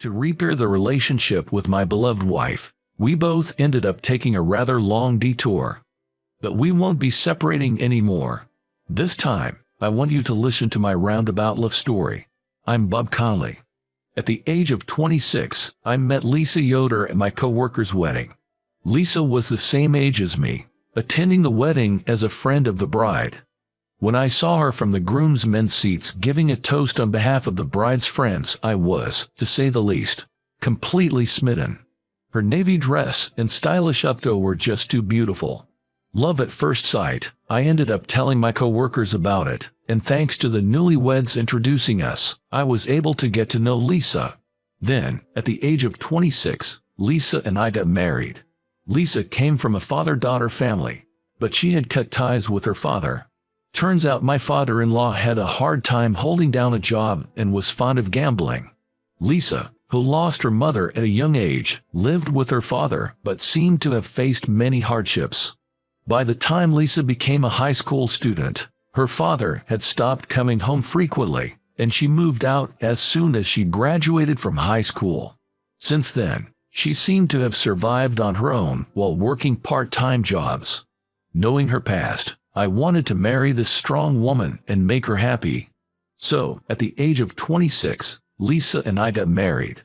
To repair the relationship with my beloved wife, we both ended up taking a rather long detour. But we won't be separating anymore. This time, I want you to listen to my roundabout love story. I'm Bob Conley. At the age of 26, I met Lisa Yoder at my co-worker's wedding. Lisa was the same age as me, attending the wedding as a friend of the bride. When I saw her from the groomsmen's seats giving a toast on behalf of the bride's friends, I was, to say the least, completely smitten. Her navy dress and stylish updo were just too beautiful. Love at first sight. I ended up telling my co-workers about it, and thanks to the newlyweds introducing us, I was able to get to know Lisa. Then, at the age of 26, Lisa and I got married. Lisa came from a father-daughter family, but she had cut ties with her father. Turns out my father-in-law had a hard time holding down a job and was fond of gambling. Lisa, who lost her mother at a young age, lived with her father but seemed to have faced many hardships. By the time Lisa became a high school student, her father had stopped coming home frequently, and she moved out as soon as she graduated from high school. Since then, she seemed to have survived on her own while working part-time jobs. Knowing her past, I wanted to marry this strong woman and make her happy. So, at the age of 26, Lisa and I got married.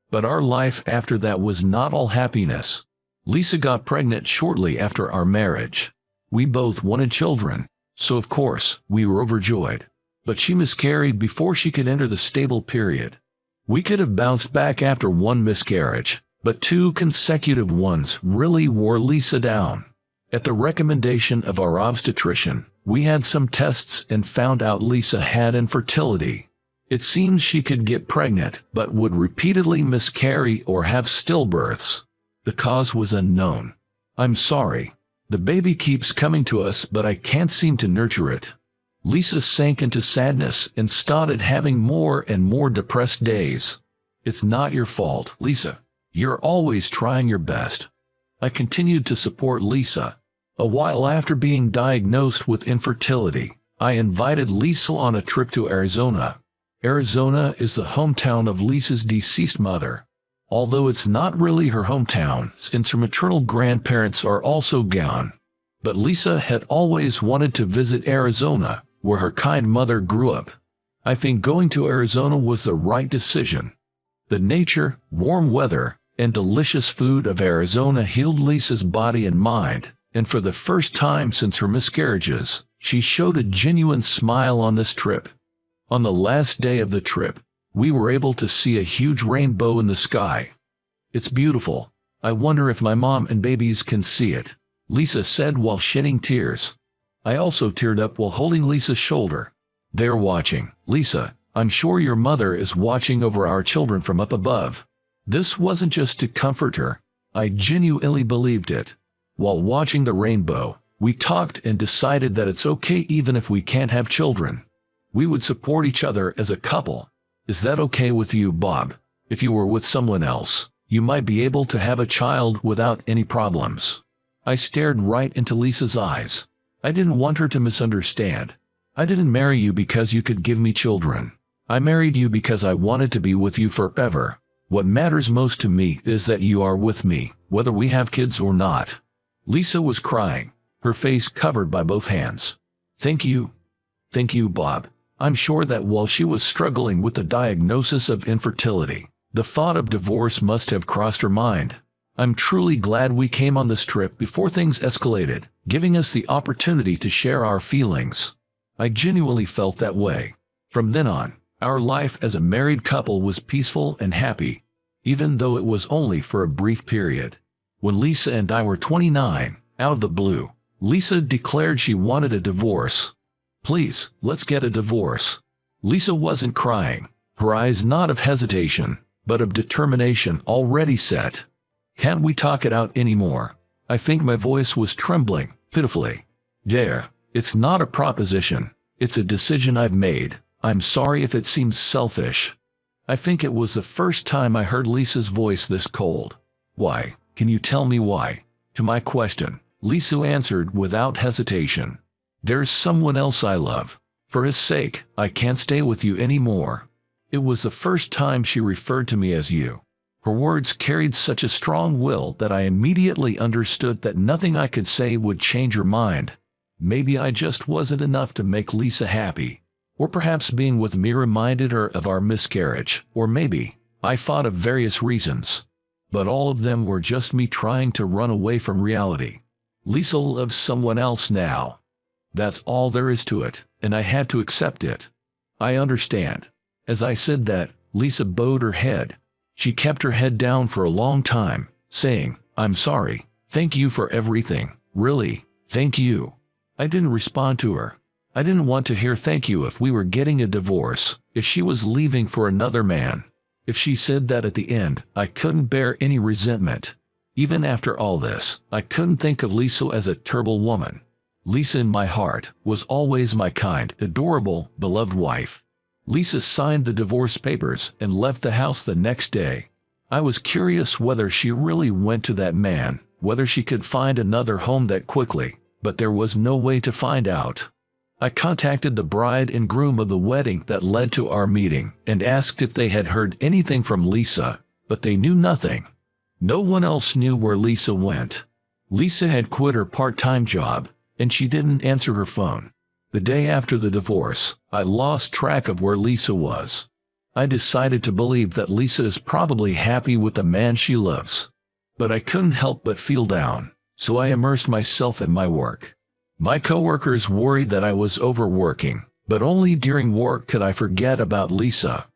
But our life after that was not all happiness. Lisa got pregnant shortly after our marriage. We both wanted children, so of course, we were overjoyed. But she miscarried before she could enter the stable period. We could have bounced back after one miscarriage, but 2 consecutive ones really wore Lisa down. At the recommendation of our obstetrician, we had some tests and found out Lisa had infertility. It seems she could get pregnant but would repeatedly miscarry or have stillbirths. The cause was unknown. I'm sorry. The baby keeps coming to us, but I can't seem to nurture it. Lisa sank into sadness and started having more and more depressed days. It's not your fault, Lisa. You're always trying your best. I continued to support Lisa. A while after being diagnosed with infertility, I invited Lisa on a trip to Arizona. Arizona is the hometown of Lisa's deceased mother. Although it's not really her hometown, since her maternal grandparents are also gone. But Lisa had always wanted to visit Arizona, where her kind mother grew up. I think going to Arizona was the right decision. The nature, warm weather, and delicious food of Arizona healed Lisa's body and mind, and for the first time since her miscarriages, she showed a genuine smile on this trip. On the last day of the trip, we were able to see a huge rainbow in the sky. It's beautiful. I wonder if my mom and babies can see it, Lisa said while shedding tears. I also teared up while holding Lisa's shoulder. They're watching. Lisa, I'm sure your mother is watching over our children from up above. This wasn't just to comfort her. I genuinely believed it. While watching the rainbow, we talked and decided that it's okay even if we can't have children. We would support each other as a couple. Is that okay with you, Bob? If you were with someone else, you might be able to have a child without any problems. I stared right into Lisa's eyes. I didn't want her to misunderstand. I didn't marry you because you could give me children. I married you because I wanted to be with you forever. What matters most to me is that you are with me, whether we have kids or not. Lisa was crying, her face covered by both hands. Thank you. Thank you, Bob. I'm sure that while she was struggling with the diagnosis of infertility, the thought of divorce must have crossed her mind. I'm truly glad we came on this trip before things escalated, giving us the opportunity to share our feelings. I genuinely felt that way. From then on, our life as a married couple was peaceful and happy, even though it was only for a brief period. When Lisa and I were 29, out of the blue, Lisa declared she wanted a divorce. Please, let's get a divorce. Lisa wasn't crying, her eyes not of hesitation, but of determination already set. Can't we talk it out anymore? I think my voice was trembling, pitifully. Dear, it's not a proposition. It's a decision I've made. I'm sorry if it seems selfish. I think it was the first time I heard Lisa's voice this cold. Why? Can you tell me why? To my question, Lisa answered without hesitation. There's someone else I love. For his sake, I can't stay with you anymore. It was the first time she referred to me as you. Her words carried such a strong will that I immediately understood that nothing I could say would change her mind. Maybe I just wasn't enough to make Lisa happy. Or perhaps being with me reminded her of our miscarriage. Or maybe I thought of various reasons. But all of them were just me trying to run away from reality. Lisa loves someone else now. That's all there is to it, and I had to accept it. I understand. As I said that, Lisa bowed her head. She kept her head down for a long time, saying, "I'm sorry. Thank you for everything. Really, thank you." I didn't respond to her. I didn't want to hear thank you if we were getting a divorce, if she was leaving for another man. If she said that at the end, I couldn't bear any resentment. Even after all this, I couldn't think of Lisa as a terrible woman. Lisa in my heart was always my kind, adorable, beloved wife. Lisa signed the divorce papers and left the house the next day. I was curious whether she really went to that man, whether she could find another home that quickly, but there was no way to find out. I contacted the bride and groom of the wedding that led to our meeting and asked if they had heard anything from Lisa, but they knew nothing. No one else knew where Lisa went. Lisa had quit her part-time job, and she didn't answer her phone. The day after the divorce, I lost track of where Lisa was. I decided to believe that Lisa is probably happy with the man she loves. But I couldn't help but feel down, so I immersed myself in my work. My coworkers worried that I was overworking, but only during work could I forget about Lisa.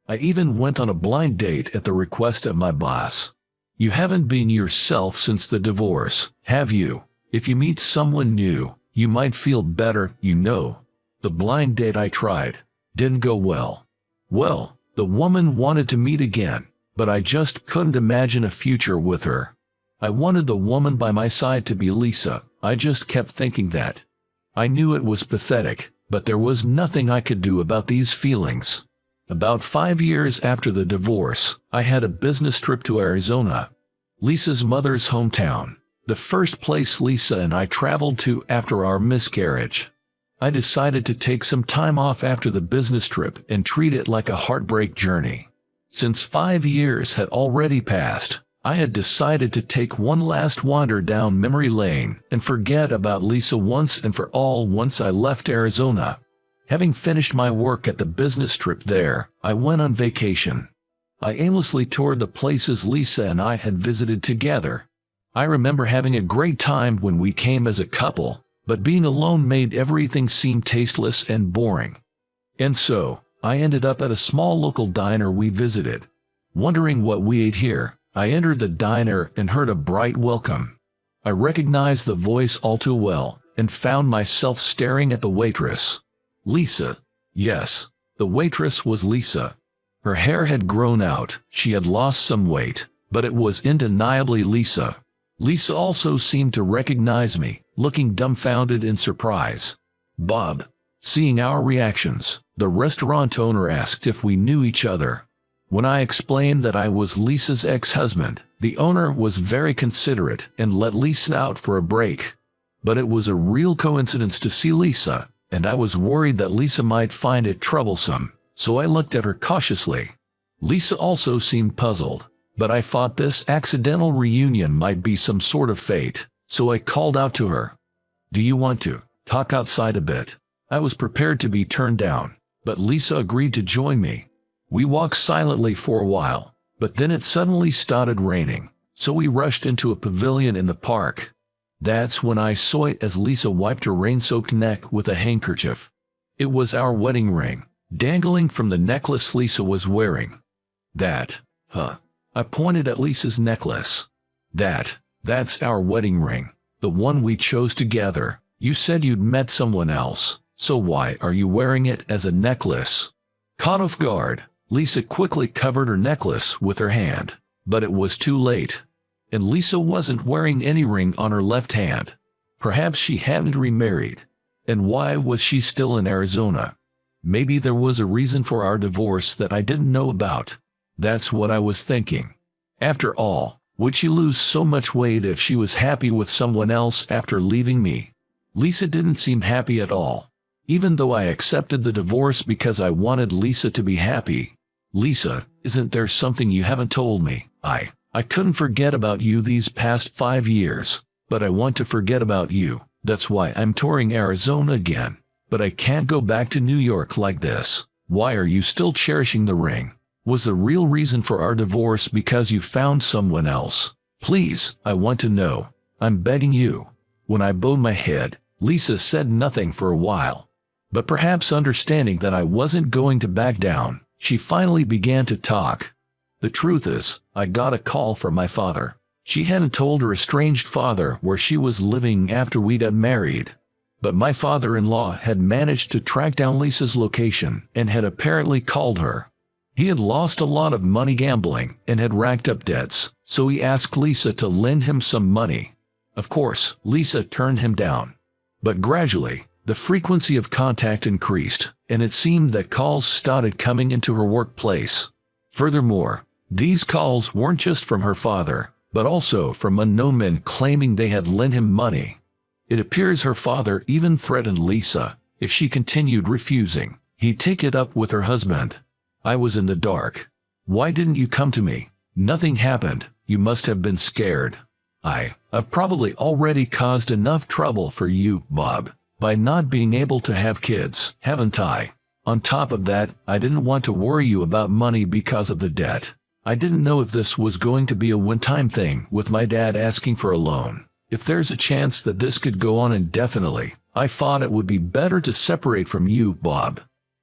I even went on a blind date at the request of my boss. You haven't been yourself since the divorce, have you? If you meet someone new, you might feel better, you know. The blind date I tried didn't go well. Well, the woman wanted to meet again, but I just couldn't imagine a future with her. I wanted the woman by my side to be Lisa. I just kept thinking that. I knew it was pathetic, but there was nothing I could do about these feelings. About 5 years after the divorce, I had a business trip to Arizona, Lisa's mother's hometown. The first place Lisa and I traveled to after our miscarriage. I decided to take some time off after the business trip and treat it like a heartbreak journey. Since 5 years had already passed, I had decided to take one last wander down memory lane and forget about Lisa once and for all once I left Arizona. Having finished my work at the business trip there, I went on vacation. I aimlessly toured the places Lisa and I had visited together. I remember having a great time when we came as a couple, but being alone made everything seem tasteless and boring. And so, I ended up at a small local diner we visited. Wondering what we ate here, I entered the diner and heard a bright welcome. I recognized the voice all too well and found myself staring at the waitress. Lisa. Yes, the waitress was Lisa. Her hair had grown out, she had lost some weight, but it was undeniably Lisa. Lisa also seemed to recognize me, looking dumbfounded in surprise. Bob. Seeing our reactions, the restaurant owner asked if we knew each other. When I explained that I was Lisa's ex-husband, the owner was very considerate and let Lisa out for a break. But it was a real coincidence to see Lisa, and I was worried that Lisa might find it troublesome, so I looked at her cautiously. Lisa also seemed puzzled, but I thought this accidental reunion might be some sort of fate, so I called out to her. Do you want to talk outside a bit? I was prepared to be turned down, but Lisa agreed to join me. We walked silently for a while, but then it suddenly started raining, so we rushed into a pavilion in the park. That's when I saw it as Lisa wiped her rain-soaked neck with a handkerchief. It was our wedding ring, dangling from the necklace Lisa was wearing. I pointed at Lisa's necklace. That's our wedding ring, the one we chose together. You said you'd met someone else, so why are you wearing it as a necklace? Caught off guard, Lisa quickly covered her necklace with her hand, but it was too late. And Lisa wasn't wearing any ring on her left hand. Perhaps she hadn't remarried. And why was she still in Arizona? Maybe there was a reason for our divorce that I didn't know about. That's what I was thinking. After all, would she lose so much weight if she was happy with someone else after leaving me? Lisa didn't seem happy at all. Even though I accepted the divorce because I wanted Lisa to be happy, Lisa, isn't there something you haven't told me? I couldn't forget about you these past 5 years, but I want to forget about you. That's why I'm touring Arizona again. But I can't go back to New York like this. Why are you still cherishing the ring? Was the real reason for our divorce because you found someone else? Please, I want to know. I'm begging you. When I bowed my head, Lisa said nothing for a while. But perhaps understanding that I wasn't going to back down, she finally began to talk. The truth is, I got a call from my father. She hadn't told her estranged father where she was living after we got married. But my father-in-law had managed to track down Lisa's location and had apparently called her. He had lost a lot of money gambling and had racked up debts, so he asked Lisa to lend him some money. Of course, Lisa turned him down. But gradually, the frequency of contact increased, and it seemed that calls started coming into her workplace. Furthermore, these calls weren't just from her father, but also from unknown men claiming they had lent him money. It appears her father even threatened Lisa. If she continued refusing, he'd take it up with her husband. I was in the dark. Why didn't you come to me? Nothing happened. You must have been scared. I've probably already caused enough trouble for you, Bob, by not being able to have kids, haven't I? On top of that, I didn't want to worry you about money because of the debt. I didn't know if this was going to be a one-time thing with my dad asking for a loan. If there's a chance that this could go on indefinitely, I thought it would be better to separate from you, Bob.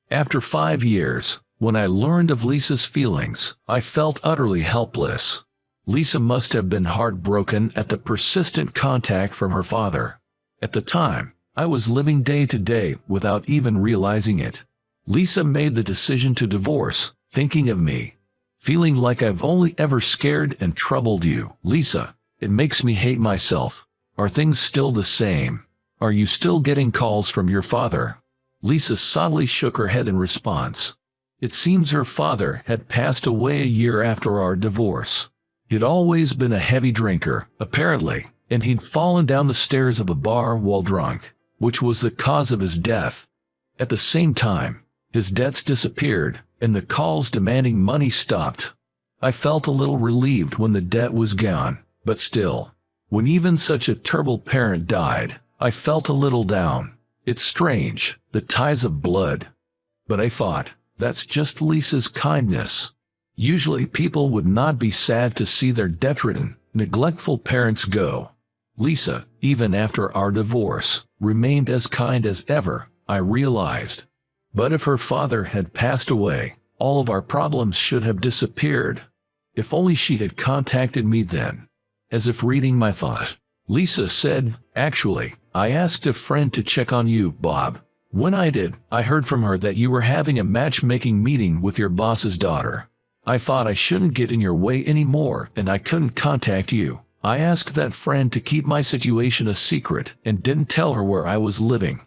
After 5 years, when I learned of Lisa's feelings, I felt utterly helpless. Lisa must have been heartbroken at the persistent contact from her father. At the time, I was living day to day without even realizing it. Lisa made the decision to divorce, thinking of me. Feeling like I've only ever scared and troubled you. Lisa, it makes me hate myself. Are things still the same? Are you still getting calls from your father? Lisa sadly shook her head in response. It seems her father had passed away a year after our divorce. He'd always been a heavy drinker, apparently, and he'd fallen down the stairs of a bar while drunk, which was the cause of his death. At the same time, his debts disappeared, and the calls demanding money stopped. I felt a little relieved when the debt was gone, but still, when even such a terrible parent died, I felt a little down. It's strange, the ties of blood. But I thought, that's just Lisa's kindness. Usually people would not be sad to see their detritus, neglectful parents go. Lisa, even after our divorce, remained as kind as ever, I realized. But if her father had passed away, all of our problems should have disappeared. If only she had contacted me then. As if reading my thought, Lisa said, actually, I asked a friend to check on you, Bob. When I did, I heard from her that you were having a matchmaking meeting with your boss's daughter. I thought I shouldn't get in your way anymore and I couldn't contact you. I asked that friend to keep my situation a secret and didn't tell her where I was living.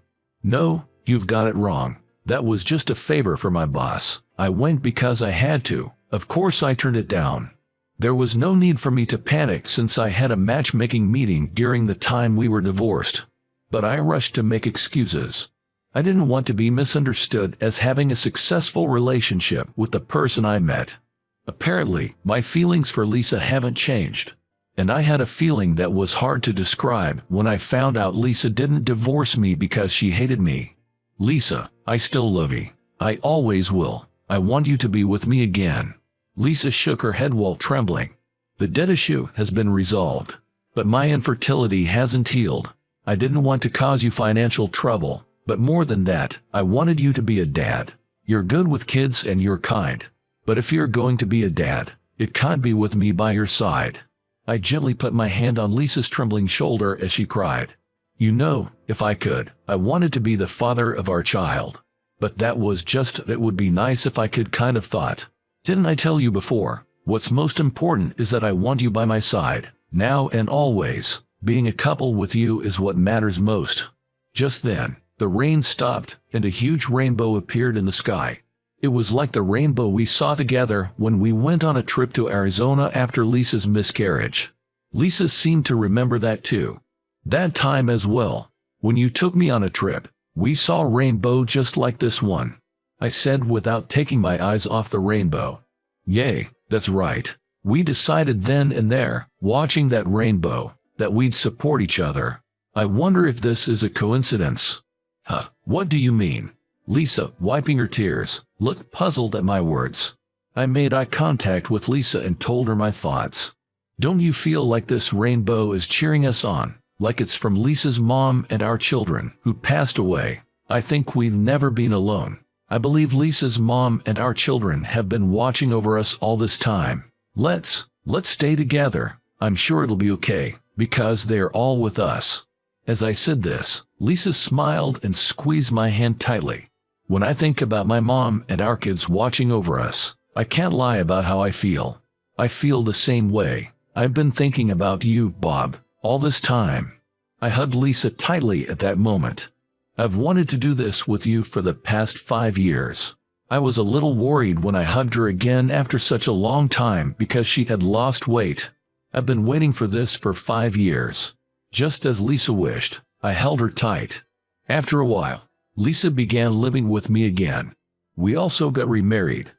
No, you've got it wrong. That was just a favor for my boss. I went because I had to. Of course I turned it down. There was no need for me to panic since I had a matchmaking meeting during the time we were divorced. But I rushed to make excuses. I didn't want to be misunderstood as having a successful relationship with the person I met. Apparently, my feelings for Lisa haven't changed. And I had a feeling that was hard to describe when I found out Lisa didn't divorce me because she hated me. Lisa, I still love you. I always will. I want you to be with me again. Lisa shook her head while trembling. The debt issue has been resolved, but my infertility hasn't healed. I didn't want to cause you financial trouble, but more than that, I wanted you to be a dad. You're good with kids and you're kind. But if you're going to be a dad, it can't be with me by your side. I gently put my hand on Lisa's trembling shoulder as she cried. You know, if I could, I wanted to be the father of our child. But that was just, it would be nice if I could kind of thought. Didn't I tell you before? What's most important is that I want you by my side, now and always. Being a couple with you is what matters most. Just then, the rain stopped and a huge rainbow appeared in the sky. It was like the rainbow we saw together when we went on a trip to Arizona after Lisa's miscarriage. Lisa seemed to remember that too. That time as well, when you took me on a trip, we saw a rainbow just like this one. I said without taking my eyes off the rainbow. Yay, that's right. We decided then and there, watching that rainbow, that we'd support each other. I wonder if this is a coincidence. Huh, what do you mean? Lisa, wiping her tears, looked puzzled at my words. I made eye contact with Lisa and told her my thoughts. Don't you feel like this rainbow is cheering us on, like it's from Lisa's mom and our children, who passed away? I think we've never been alone. I believe Lisa's mom and our children have been watching over us all this time. Let's stay together. I'm sure it'll be okay, because they're all with us. As I said this, Lisa smiled and squeezed my hand tightly. When I think about my mom and our kids watching over us, I can't lie about how I feel. I feel the same way. I've been thinking about you, Bob, all this time. I hugged Lisa tightly at that moment. I've wanted to do this with you for the past 5 years. I was a little worried when I hugged her again after such a long time because she had lost weight. I've been waiting for this for 5 years. Just as Lisa wished, I held her tight. After a while, Lisa began living with me again. We also got remarried.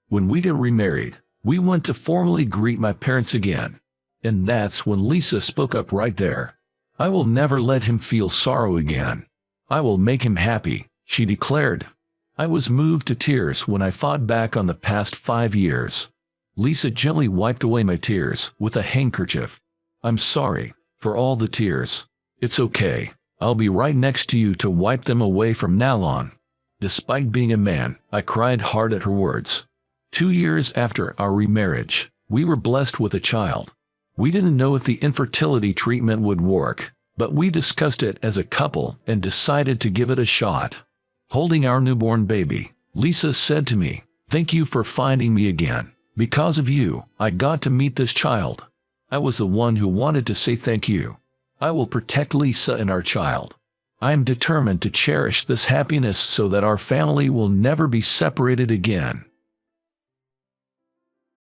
When we got remarried, we went to formally greet my parents again. And that's when Lisa spoke up right there. I will never let him feel sorrow again. I will make him happy, she declared. I was moved to tears when I thought back on the past 5 years. Lisa gently wiped away my tears with a handkerchief. I'm sorry for all the tears. It's okay. I'll be right next to you to wipe them away from now on. Despite being a man, I cried hard at her words. 2 years after our remarriage, we were blessed with a child. We didn't know if the infertility treatment would work, but we discussed it as a couple and decided to give it a shot. Holding our newborn baby, Lisa said to me, "Thank you for finding me again. Because of you, I got to meet this child. I was the one who wanted to say thank you. I will protect Lisa and our child. I am determined to cherish this happiness so that our family will never be separated again."